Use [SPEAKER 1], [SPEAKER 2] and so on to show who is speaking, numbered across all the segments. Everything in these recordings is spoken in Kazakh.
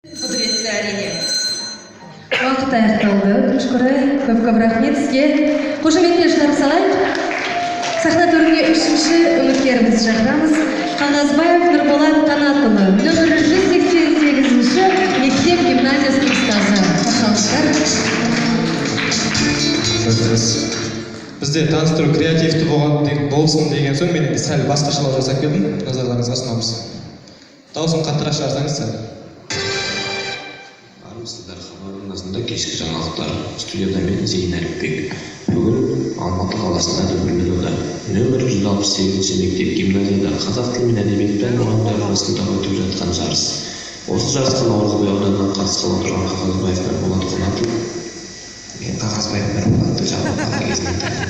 [SPEAKER 1] Құдіретті әрине.
[SPEAKER 2] Уақыт аяқталды. Өкінішке орай көп рахмет сізге. Қошеметтер жинап салайық. Сахна төріне үшінші үміткеріміз шақырамыз. Қаназбаев Нұрболат Қанатұлы, нөмірі 188-ші мектеп гимназиясының ұстазы.
[SPEAKER 3] Бізде таныстыру креативті болсын деген соң мен енді сәл басқашалау жасап келдім. Назарларыңызға ұсынамыз. Дауысын қаттырақ шығарсаңыз сәл.
[SPEAKER 4] Армысыздар, хабар арнасында кешкі жаңалықтар. Студияда мен Зейін Әліпбек. Бүгін Алматы қаласында дүбірлі нөмір 168-ші мектеп гимназияда қазақ тілі мен әдебиет пәні мұғалімдері арасында өтіп жатқан жарыс. Осы жарысқа Наурызбай ауданынан қатысқалы тұрған Қағазбаев Нұрболат Қанатұлы. Мен Қағазбаев Нұрболатты жалпы бала кезінен танимын.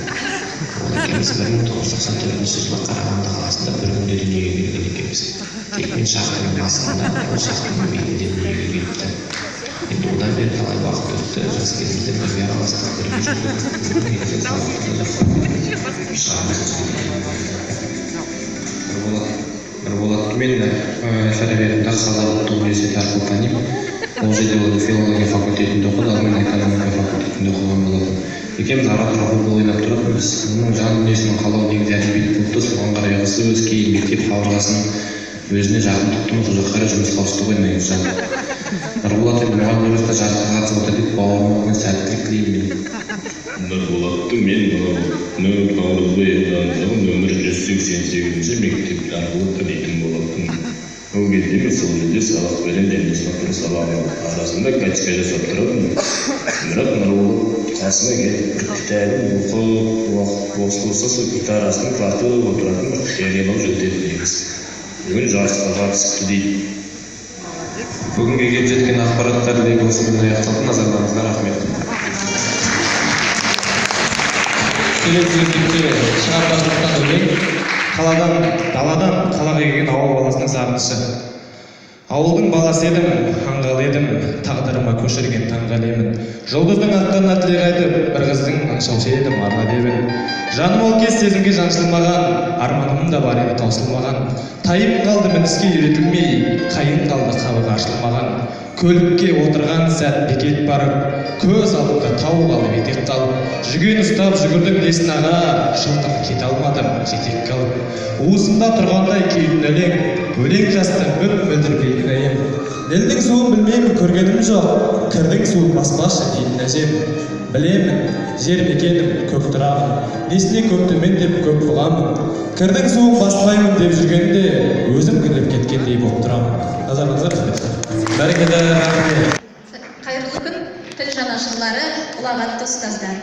[SPEAKER 4] Ол екеуміз 1994 жылы Қарағанды қаласында бір күнде дүниеге келген екенбіз. Тек мен шахтаның басында, ол шахтаның белінде дүниеге келіпті. Енді одан бері талай уақыт өтті, жас кезімізде бірге араласқан бірге
[SPEAKER 5] Нұрболатты мен шариғатында Қазақ ұлттық университеті арқылы танимын. Ол жерде ол филология факультетінде оқыды, ал мен экономия факультетінде оқыған болатын. Екеуміз ара-тұра футбол ойнап тұратынбыз. Оның жан дүниесінің қалауы негізі әдебиет болыпты, соған қарай ығысы өз кейін мектеп қабырғасын өзіне жақын тұттым, сол жаққа қарай жұмысқа ауысты ғой негізі жалпы. Нұрболат енді мұғалім жаста жарысқа қатысып отыр деп бауырыма сәттілік тілеймін.
[SPEAKER 6] Нұрболатты мен Наурызбай ауданындағы нөмір 188-ші мектеп арқылы танитын болатын. Ол кезде мен сол жерде сабақ берем, және сабағының арасында качка жасап тұратынмын. Бірақ Нұрболат қасыма келіп бір кітабын оқып болса сол гитарасының тартып отыратын бір хиялап жүрдеді негізі. Бүгін жарысқа қатысыпты дейді.
[SPEAKER 5] Бүгінге келіп жеткен ақпараттар легі осы күні аяқталды. Назарларыңызға рахмет.
[SPEAKER 3] Келесі мектепте шығармашылықтан өлең. Даладан қалаға келген ауыл баласының сағынышы. Ауылдың баласы едім, аңғал едім, тағдырыма көшірген таңғалемін. Жұлдыздың аттарына тілек айтып, бір қыздың аңшаушы едім, арна дебін. Жаным ол кез сезімге жаншылмаған, арманым да бар еді таусылмаған. Тайым қалды мініске үйретілмей, қайын қалды қабығы ашылмаған. Көлікке отырған сәт бекет барып, көз алдымда тау қалып етек қалып. Жүген ұстап жүгірдім десін аға, шылтым кете алмадым жетек қалып. Уысымда тұрғандай күйін өлең жастым мөлдір бейгінайым. Елдің суын білмеймін, көргенім жоқ, кірдің суын баспашы дейтін әжем. Білемін, жер мекенім, көк тұрамын, несіне көк төмен деп көп бұғамын. Кірдің суын баспаймын деп жүргенде, өзім кіріп кеткендей болып тұрамын. Назарыңызға рахмет. Бәрекелді рахмет.
[SPEAKER 1] Қайырлы күн, тіл жанашырлары, ұлағатты ұстаздар.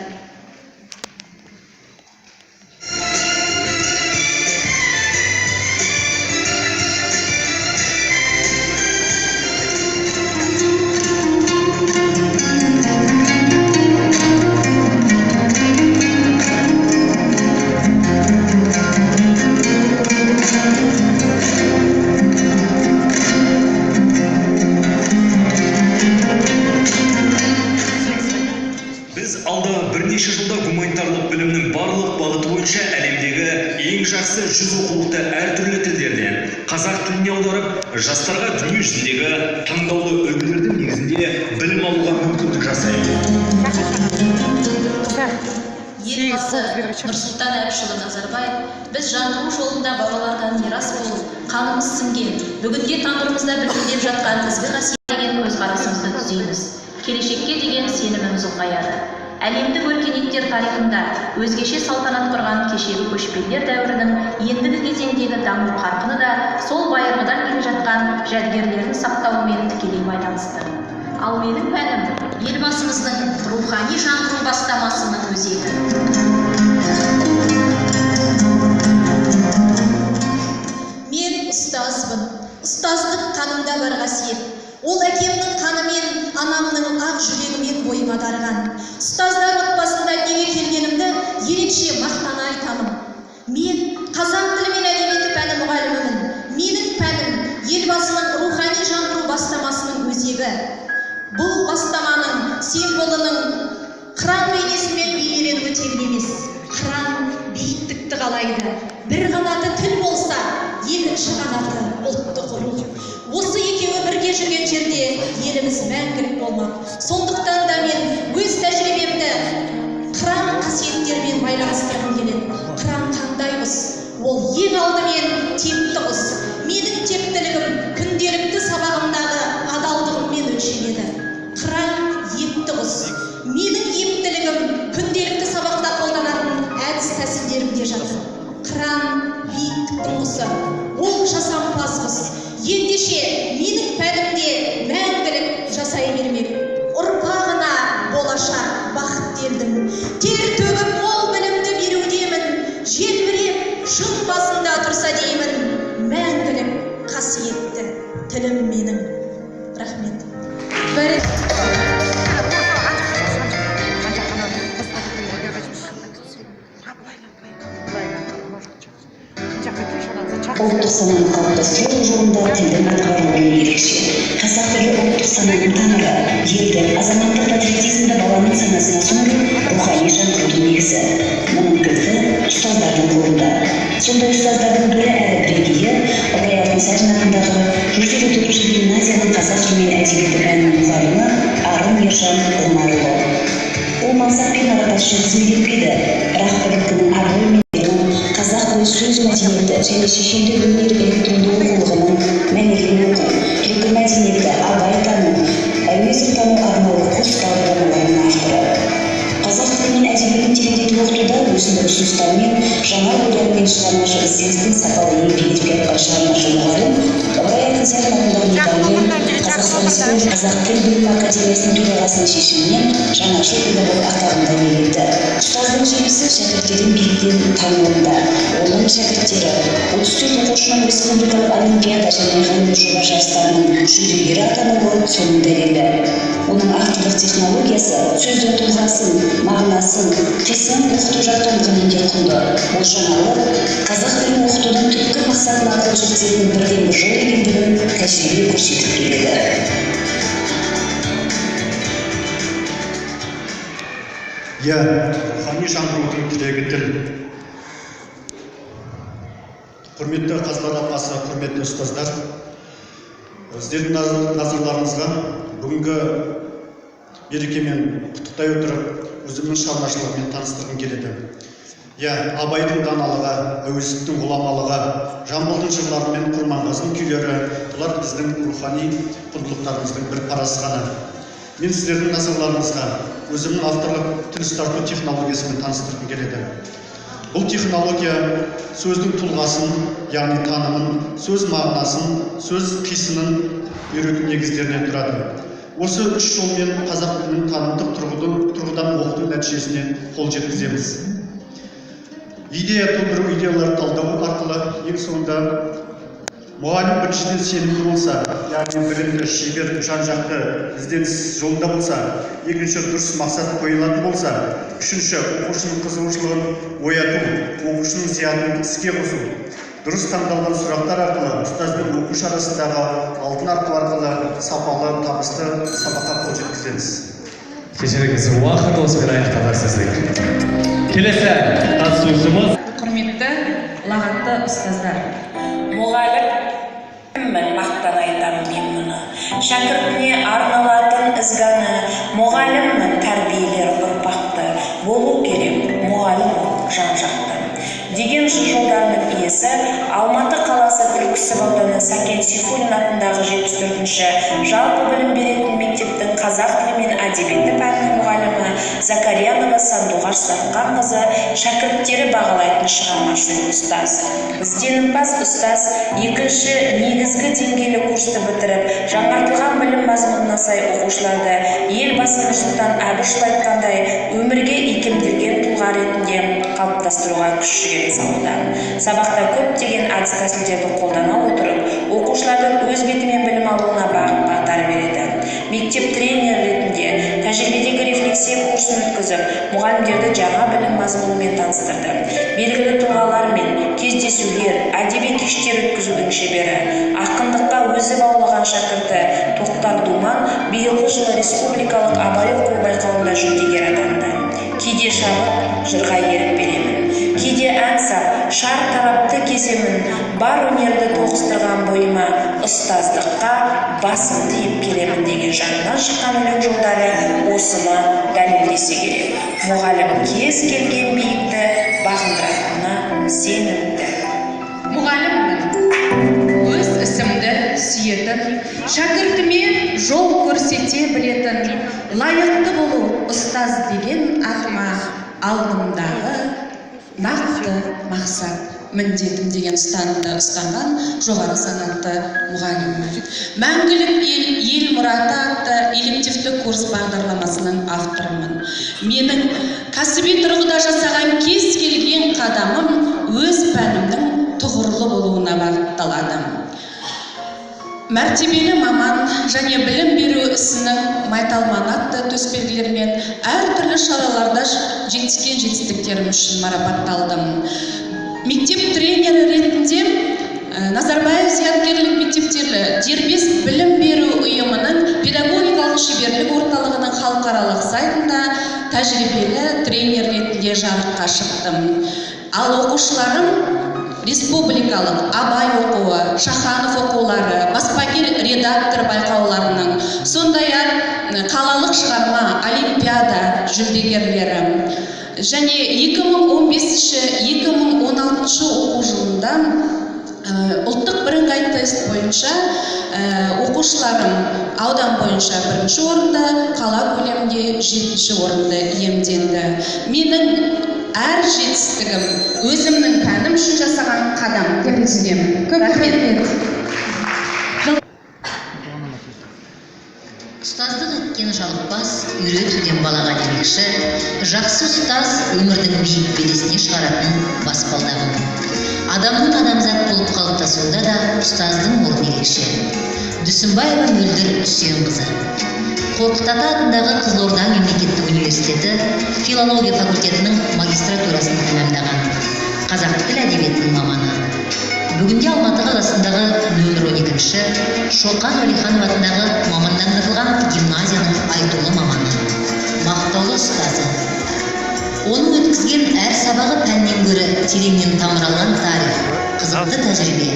[SPEAKER 7] Бірнеше жылда гуманитарлық білімнің барлық бағыты бойынша әлемдегі ең жақсы 100 оқулықты әртүрлі тілдерден қазақ тіліне аударып, жастарға дүние жүзіндегі таңдаулы үлгілердің негізінде білім алуға мүмкіндік жасайды.
[SPEAKER 1] Елбасы Нұрсұлтан Әбішұлы Назарбаев біз жаңғыру жолында бабалардан мирас болып, қанымыз сіңген, бүгінде тамырымызда білімдеп жатқан ізгі қасиет деген көзқарасымызды түзейміз. Келешекке деген сеніміміз ұлғаяды. Әлемдік өркениеттер тарихында өзгеше салтанат құрған кешегі көшпенділер дәуірінің ендігі кезеңдегі даму қарқыны да сол байырғыдан келе жатқан жәдігерлерін сақтауымен тікелей байланысты. Ал менің пәнім елбасымыздың рухани жаңғыру бастамасының өзегі. Мен ұстазбын. Ұстаздық қанымда бар қасиет. Ол әкемнің қанымен, анамның ақ жүрегімен бойыма дарыған. Ұстаздар отбасында дүниеге келгенімді ерекше мақтана айтамын. Мен қазақ тілі мен әдебиеті пәні мұғалімімін. Менің пәнім елбасының рухани жаңғыру бастамасының өзегі. Бұл бастаманың символының қыран бейнесімен бейнеленуі тегін емес. Қыран биіктікті қалайды. Бір қанаты тіл болса, екінші қанаты ұлттық рух. Осы екеуі бірге жүрген жерде еліміз мәңгілік болмақ. Сондықтан да мен өз тәжірибемді Қыран қасиеттермен байланыстырғым келеді. Қыран қандаймыз? Ол ең алдымен текті қыз. Менің тектілігім күнделікті сабағымдағы адалдығыммен өлшенеді. Қыран епті қыз. Менің ептілігім күнделікті сабақта қолданатын әдіс тәсілдерімде жатыр. Қыран биіктіктің құсы. Ол жасампаз қыз. Ендеше менің пәнімде мәңгілік жасай бермек. Ұрпағына болашақ бақыт делдім. Тер төгіп мол білімді берудемін. Желбіреп шың басында тұрса деймін. Мәңгілік қасиетті тілім менің. Рахмет.
[SPEAKER 8] Ұлттық сананы қалыптастыру жолында тілдің атқару рөлі ерекше. Қазақ тілі ұлттық сананың тамыры, елдің азаматтық патриотизмді баланың санасына сіңіру рухани жаңғырудың негізі. Мұның кілті ұстаздардың қолында. Сондай ұстаздардың бірі әрі бірегейі Ыбырай Алтынсарин атындағы 154-ші гимназияның қазақ тілі мен әдебиеті пәнінің мұғалімі Арун Ержан Омарұлы. Ол мансаппен арақашық қызмет етпеді, бірақ біліктінің абырой мен қазақ сөз мәдениеті және шешендік өнер электронды оқулығының мәнерлеп оқу, түркі мәдениеті, абайтану, әуезов тану арнаулы курс бағдарламаларының авторы. Қазақ тілі мен әдебиетін тереңдетіп оқытуда өзіндік ұсыныстармен, жаңа ойлармен шығармашылық ізденістің сапалы еңбек етіп келе шығармашылық мұғалім Ыбырай Алтынсарин атындағы медалімен Қазақстан Республикасы Қазақ тіл білім академиясының төрағасының шешімімен жаңашыл педагог атағында иеленді. Ұстаздың жемісі шәкірттердің биіктен танылуында. Оның шәкірттері 34 оқушының республикалық олимпиада және ғылыми жоба жарыстарының жүлдегері атануы соның дәлелі. Оның авторлық технологиясы сөздің тұлғасын, мағынасын, қисын оқыту жаттығуымен де құнды. Бұл жаңалық қазақ тілін оқытудың түпкі мақсатына қол жеткізетін бірден бір жол екендігін тәжірибе көрсетіп келеді.
[SPEAKER 9] Рухани жаңғырудың тірегі тіл. Құрметті қазылар алқасы, құрметті ұстаздар, сіздердің назарларыңызға бүгінгі мерекемен құттықтай отырып, өзімнің шығармашылығыммен таныстырғым келеді. Абайдың даналығы, әуезовтің ғұламалығы, Жамбылдың жырлары мен Құрманғазының күйлері, бұлар біздің рухани құндылықтарымыздың бір парасы ғана. Мен сіздердің назарларыңызға өзімнің авторлық тіл ұстарту технологиясымен таныстырғым келеді. Бұл технология сөздің тұлғасын, яғни танымын, сөз мағынасын, сөз қисынын үйрету негіздерінен тұрады. Осы үш жолмен қазақ тілінің танымдық тұрғыдан оқыту нәтижесіне қол жеткіземіз. Идея тудыру, идеяларды талдау арқылы ең соңында мұғалім біріншіден сенімді болса, яғни білімді, шебер, жан-жақты ізденіс жолында болса, екінші дұрыс мақсат қойылатын болса, үшінші оқушының қызығушылығын ояту, оқушының зиянын іске қосу, дұрыс таңдалған сұрақтар арқылы ұстаз бен оқушы арасындағы алтын арқылы арқылы сапалы, табысты сабаққа қол жеткіземіз.
[SPEAKER 3] Кешіріңіз, уақыт осымен аяқталар сіздік. Келесі қатысушымыз.
[SPEAKER 2] Құрметті лағатты ұстаздар.
[SPEAKER 10] Мұғаліммін, мақтан айтамын мен мұны. Шәкіртіне арналатын ізганы, мұғаліммін, тәрбиелер ұрпақты. Болу керек, мұғалім жан-жақты. Деген жолдарының иесі Алматы қаласы Түрксіб ауданы Сәкен Сейфуллин атындағы 74-ші жалпы білім беретін мектептің қазақ тілі мен әдебиеті пәнінің мұғалімі Закарьянова Сандуғаш Сатқанқызы шәкірттері бағалайтын шығармашылық ұстаз. Ізденімпаз ұстаз екінші негізгі деңгейлі курсты бітіріп, жаңартылған білім мазмұнына сай оқушыларды елбасы Нұрсұлтан Әбішұлы айтқандай өмірге икемделген тұлға ретінде қалыптастыруға күш жігер салуда. Сабақта көптеген әдіс тәсілдерді қолдана отырып, оқушылардың өз бетімен білім алуына бағыт-бағдар береді. Мектеп тренер ретінде тәжірибедегі рефлексия курсын өткізіп, мұғалімдерді жаңа білім мазмұнымен таныстырды. Белгілі тұлғалармен кездесулер, әдеби кештер өткізудің шебері, ақындыққа өзі баулаған шәкірті Тоқтар Думан биылғы жылы республикалық абай оқу байқауында жүлдегер атанды. Кейде шабыт, жырға ерік беремін. Кейде ән сап, шар тарапты кеземін, бар өнерді тоғыстырған бойыма ұстаздыққа басым тиіп келемін деген жанынан шыққан өлең жолдары осыны дәлелдесе керек. Мұғалім кез келген биікті бағындыратынына сенімді.
[SPEAKER 2] Мұғаліммін, өз ісімді сүйетін, шәкіртіме жол көрсете білетін, лайықты болу ұстаз деген атыма алдымдағы нақты мақсат, міндетім деген ұстанған жоғары санатты мұғаліммін. Мәңгілік ел мұраты атты элективті курс бағдарламасының авторымын. Менің кәсіби тұрғыда жасаған кез келген қадамым өз пәнімнің тұғырлы болуына бағытталады. Мәртебелі маман және білім беру ісінің майталман атты төсбелгілермен әртүрлі шараларда жеткен жетістіктерім үшін марапатталдым. Мектеп тренері ретінде Назарбаев зияткерлік мектептері дербес білім беру ұйымының педагогикалық шеберлік орталығының халықаралық сайтында тәжірибелі тренер ретінде жарыққа шықтым. Ал оқушыларым республикалық Абай оқуы, Шаханов оқулары, баспагер редактор байқауларының, сондай-ақ қалалық шығарма олимпиада жүлдегерлері. Және 2015-2016 оқу жылында ұлттық бірыңғай тест бойынша оқушыларым аудан бойынша 1-ші орында, қала көлемінде 7-ші орынды иемденді. Менің әр жетістігім өзімнің пәнім үшін жасаған қадам деп түсінемін. Рахмет.
[SPEAKER 1] Ұстаздық еткен жалықпас, үйретуден балаға демекші, жақсы ұстаз өмірдің биік белесіне шығаратын баспалдағым. Адамның адамзат болып қалыптасуында да ұстаздың орны ерекше. Дүсінбаева Мөлдір Үсенқызы. Қорқыт Ата атындағы Қызылорда мемлекеттік университеті филология факультетінің магистратурасын тәмамдаған. Қазақ тіл әдебиетінің маманы. Бүгінде Алматы қаласындағы нөмір 12-ші Шоқан Уәлиханов атындағы мамандандырылған гимназияның айтулы маманы. Мақтаулы ұстазы. Оның өткізген әр сабағы пәннен гөрі тереңнен тамыралған тарих, қызықты тәжірибе,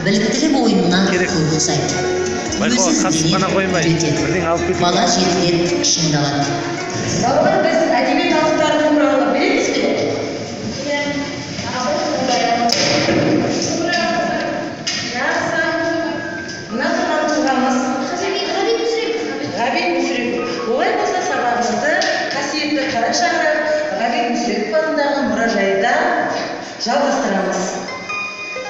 [SPEAKER 1] біліктілік ойынына көп ұқсайды. Өзі ізденеді, бала жетілет шыңдалады.
[SPEAKER 2] Балалар, біз әдебиет алыптары туралы білеміз бе? Мына тұрған тұлғамыз Ғабит Мүсірепов. Олай болса сабағымызды қасиетті Қара Шаңырақ Ғабит Мүсірепов атындағы мұражайда жалғастырамыз.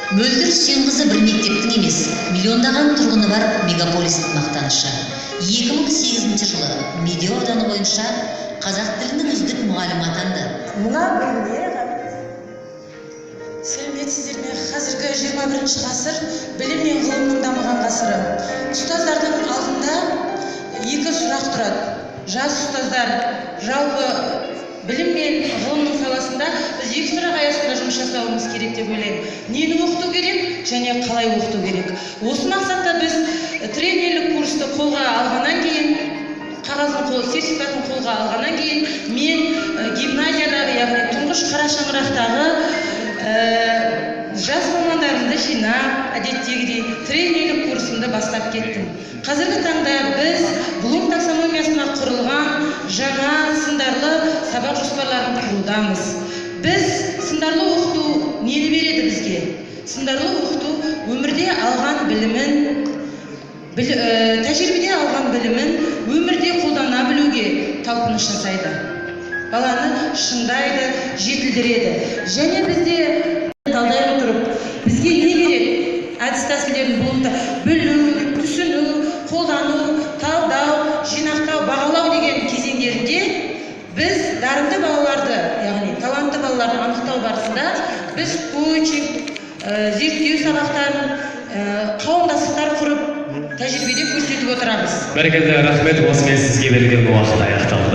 [SPEAKER 1] Мөлдір Үсенқызы бір мектептің емес, миллиондаған тұрғыны бар мегаполистің мақтанышы. 2008 жылы Медеу ауданы бойынша қазақ тілінің үздік мұғалімі атанды.
[SPEAKER 2] Мына білімдер сәлеметсіздер ме? Қазіргі 21 ғасыр білім мен ғылымның дамыған ғасыры. Ұстаздардың алдында екі сұрақ тұрады. Жас ұстаздар жалпы білім мен ғылымның саласында біз екі сұрақ аясында жұмыс жасауымыз керек деп ойлаймын. Нені оқыту керек және қалай оқыту керек. Осы мақсатта біз тренерлік курсты қолға алғаннан кейін, сертификатын қолға алғаннан кейін, мен гимназиядағы, яғни тұңғыш Қара Шаңырақтағы жас мамандарымды жинап, әдеттегідей тренерлік курсымды бастап кеттім. Қазіргі таңда біз Блум таксономиясына құрылған жаңа сындарлы сабақ жоспарларын құрудамыз. Біз сындарлы оқыту нені береді бізге? Сындарлы оқыту өмірде алған білімін, тәжірибеде алған білімін өмірде қолдана білуге талпыныс жасайды. Баланы шыңдайды, жетілдіреді. Және бізде талдай отырып, бізге не керек? Әдіс тәсілдерін болымда білу, түсіну, қолдану, талдау, жинақтау, бағалау деген кезеңдерінде біз дарынды балаларды, яғни талантты балаларды анықтау барысында біз коучинг, зерттеу сабақтарын, қауымдастықтар құрып, тәжірибеде көрсетіп отырамыз.
[SPEAKER 11] Бәрекелді, рахмет, осымен сізге берілген уақыт аяқталды.